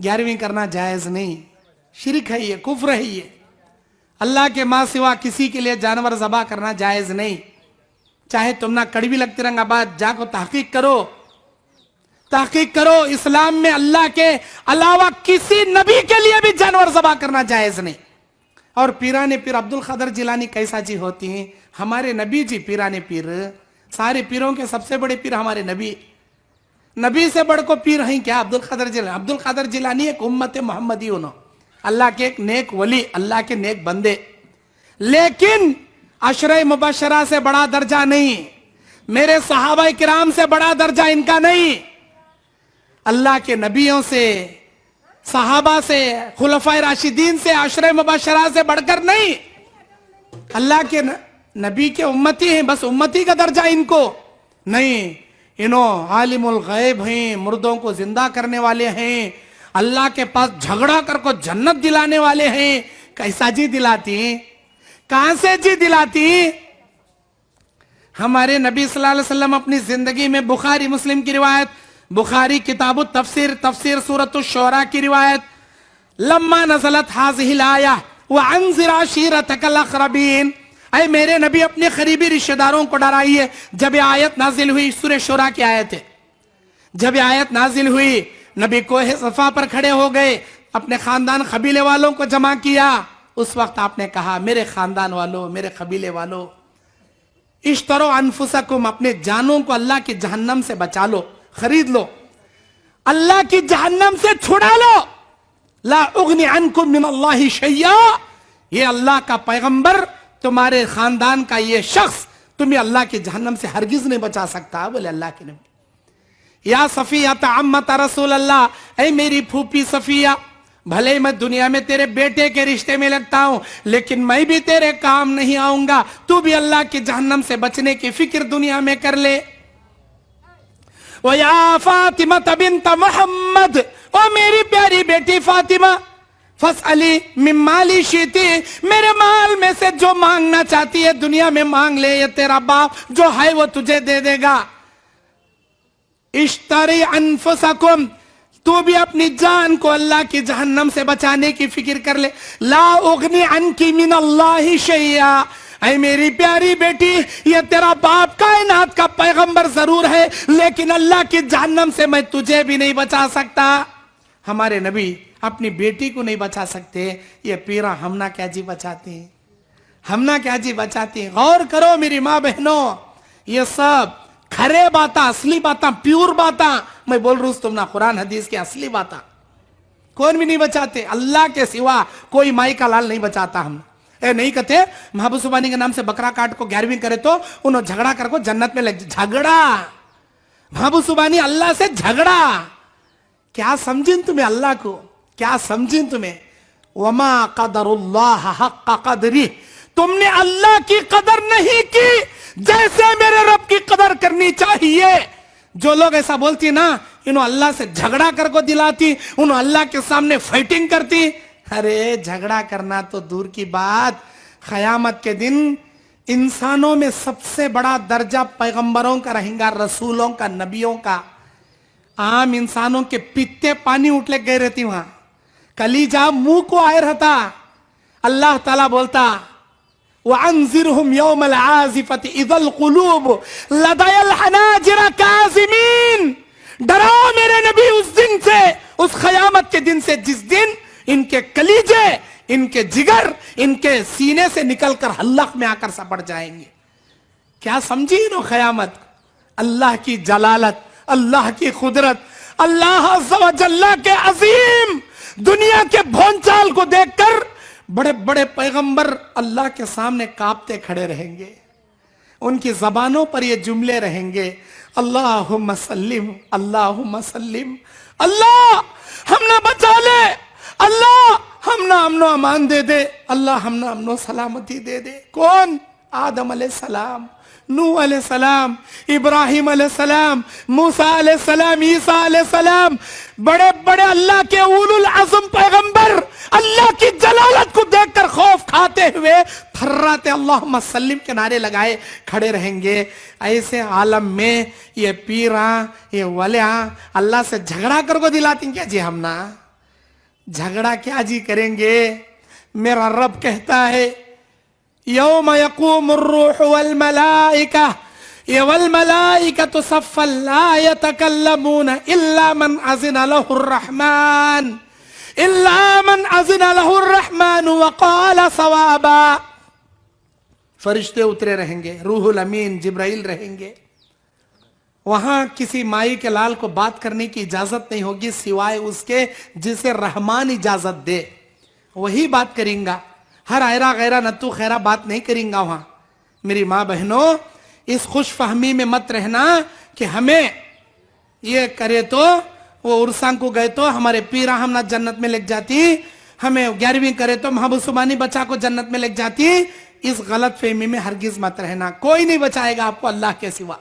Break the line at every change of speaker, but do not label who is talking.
11वीं करना जायज नहीं, शिरक है ये, कुफ्र है ये। अल्लाह के माँ सिवा किसी के लिए जानवर ज़बा करना जायज नहीं। चाहे तुम ना कड़वी लगती रंगाबाद, जाको तहकीक करो, तहकीक करो। इस्लाम में अल्लाह के अलावा किसी नबी के लिए भी जानवर ज़बा करना जायज नहीं। और पीराने पीर अब्दुल क़ादिर जिलानी कैसा जी होती हैं? हमारे नबी जी पीराने पीर, सारे पीरों के सबसे बड़े पीर हमारे नबी, नबी से बढ़ को पीर हैं क्या? अब्दुल क़ादिर जिलानी। अब्दुल क़ादिर जिलानी एक उम्मत मोहम्मदी उन्होंने, अल्लाह के एक नेक वली, अल्लाह के नेक बंदे, लेकिन अशरे मुबशरा से बड़ा दर्जा नहीं, मेरे सहाबा किराम से बड़ा दर्जा इनका नहीं। अल्लाह के नबियों से, सहाबा से, खुलफाए राशिदीन से, अशरे मुबशरा से बढ़कर नहीं। अल्लाह के नबी के उम्मती हैं, बस उम्मती का दर्जा इनको नहीं। इन्हों आलिमुल गैब हैं, मुर्दों को जिंदा करने वाले हैं, अल्लाह के पास झगड़ा कर को जन्नत दिलाने वाले हैं। कैसा जी दिलाती? कहां से जी दिलाती? हमारे नबी सल्लल्लाहु अलैहि वसल्लम अपनी जिंदगी में, बुखारी मुस्लिम की रिवायत, बुखारी किताबु तफसीर, तफसीर सूरतुश शुअरा की रिवायत, लम्मा नज़लत हाज़िहिल आया व अंज़िर अशीरतकल अक़रबीन, ऐ मेरे नबी अपने करीबी रिश्तेदारों को डराइए। जब ये आयत नाजिल हुई, सूरह शुरा की आयत है, जब ये आयत नाजिल हुई, नबी कोहे सफा पर खड़े हो गए, अपने खानदान कबीले वालों को जमा किया। उस वक्त आपने कहा, मेरे खानदान वालों, मेरे कबीले वालों, इश्तरो अनफुसकुम, अपने जानों को अल्लाह की जहन्नम से बचा लो, खरीद लो, अल्लाह की जहन्नम से छुड़ा लो। ला उगनी अनकुम मिन अल्लाहि शैया, ये अल्लाह का पैगंबर, तुम्हारे खानदान का ये शख्स तुम्हें अल्लाह की जहन्नम से हरगिज नहीं बचा सकता। बोले अल्लाह के नबी, या सफिया अम्मत रसूल अल्लाह, ऐ मेरी फूफी सफिया, भले मैं दुनिया में तेरे बेटे के रिश्ते में लगता हूं, लेकिन मैं भी तेरे काम नहीं आऊंगा। तू भी अल्लाह की जहन्नम से बचने की फिक्र दुनिया में कर ले। वो या फातिमा बिन्त मोहम्मद, ओ मेरी प्यारी बेटी फातिमा, फसअली मिन माली शीती, मेरे माल में से जो मांगना चाहती है दुनिया में मांग ले, ये तेरा बाप जो है वो तुझे दे देगा। इश्तरी अनफुसकुम, तू भी अपनी जान को अल्लाह की जहन्नम से बचाने की फिक्र कर ले। ला उगनी अनकी मिन अल्लाहि शैया, ऐ मेरी प्यारी बेटी, ये तेरा बाप कायनात का पैगंबर जरूर है, लेकिन अल्लाह की जहन्नम से मैं तुझे भी नहीं बचा सकता। हमारे नबी अपनी बेटी को नहीं बचा सकते, ये पीरा हमना क्या जी बचाते हैं, हमना क्या जी बचाते हैं। गौर करो मेरी माँ बहनों, ये सब खरे बाता, असली बाता, प्योर बाता मैं बोल रहा हूं, तुम ना कुरान हदीस के असली बाता कौन भी नहीं बचाते। अल्लाह के सिवा कोई माई का लाल नहीं बचाता। हम नहीं कहते महबूब सुबानी के नाम से बकरा काट को 11वीं करे तो उन्होंने झगड़ा कर को जन्नत में लग, झगड़ा महबूब सुबानी अल्लाह से झगड़ा। क्या समझिन तुम्हें अल्लाह को, क्या समझिन तुम्हें? वमा कदरुल्लाह हक़्क़ क़द्रिही, तुमने अल्लाह की कदर नहीं की जैसे मेरे रब की कदर करनी चाहिए। जो लोग ऐसा बोलती ना, इन्हों अल्लाह से झगड़ा कर को दिलाती, उन्हों अल्लाह के सामने फाइटिंग करती। अरे झगड़ा करना तो दूर की बात, क़यामत के दिन इंसानों में सबसे बड़ा दर्जा पैगंबरों का रहेगा, रसूलों का, नबियों का। आम इंसानों के पित्ते पानी उठले गए रहती, वहां कलीजा मुंह को आए रहता। अल्लाह ताला बोलता, वअन्ज़िरहुम यौमल आज़िफ़ति इज़ल क़ुलूब लदयल हनाजिर काज़िमीन, डराओ मेरे नबी उस दिन से, उस क़यामत के दिन से जिस दिन इनके कलीजे, इनके जिगर, इनके सीने से निकलकर हल्लक में आकर सपट जाएंगे। क्या समझी नो क़यामत? अल्लाह की जलालत, अल्लाह की कुदरत, अल्लाह अज़्ज़ व जल्ला के अजीम दुनिया के भोंचाल को देखकर बड़े बड़े पैगंबर अल्लाह के सामने कांपते खड़े रहेंगे। उनकी जबानों पर ये जुमले रहेंगे, अल्लाहुम्मा सल्लिम, अल्लाहुम्मा सल्लिम, अल्लाह हमने बचा ले, अल्लाह हमना अमनो अमान दे दे, अल्लाह हमना अमनो सलामती दे दे। कौन? आदम अलैहिस्सलाम, नूह अलैहिस्सलाम, इब्राहिम अलैहिस्सलाम, मूसा अलैहिस्सलाम, ईसा अलैहिस्सलाम, बड़े बड़े अल्लाह के उलुल अज़म पैगंबर अल्लाह की जलालत को देखकर खौफ खाते हुए फर्राते अल्लाहुम्मा सल्लिम के नारे लगाए खड़े रहेंगे। ऐसे आलम में ये पीरा, ये वलिया अल्लाह से झगड़ा कर को दिलाती क्या जी? हम ना झगड़ा क्या जी करेंगे। मेरा रब कहता है यौम यक़ूमुर रूह वल मलाइका वल मलाइकतु सफ़्फ़न ला यतकल्लमून इल्ला मन अज़िना लहुर रहमान व क़ाल सवाबा। फरिश्ते उतरे रहेंगे, रूहुल अमीन जिब्राइल रहेंगे। वहां किसी माई के लाल को बात करने की इजाजत नहीं होगी सिवाय उसके जिसे रहमान इजाजत दे, वही बात करेंगा। हर आयरा गैरा नत्तू खैरा बात नहीं करेंगा वहां। मेरी माँ बहनों, इस खुश फहमी में मत रहना कि हमें ये करे तो वो उर्सां को गए तो हमारे पीरा हमना जन्नत में लग जाती, हमें 11वीं करे तो महबूब सुबानी बच्चा को जन्नत में लग जाती। इस गलत फहमी में हरगिज मत रहना, कोई नहीं बचाएगा आपको अल्लाह के सिवा।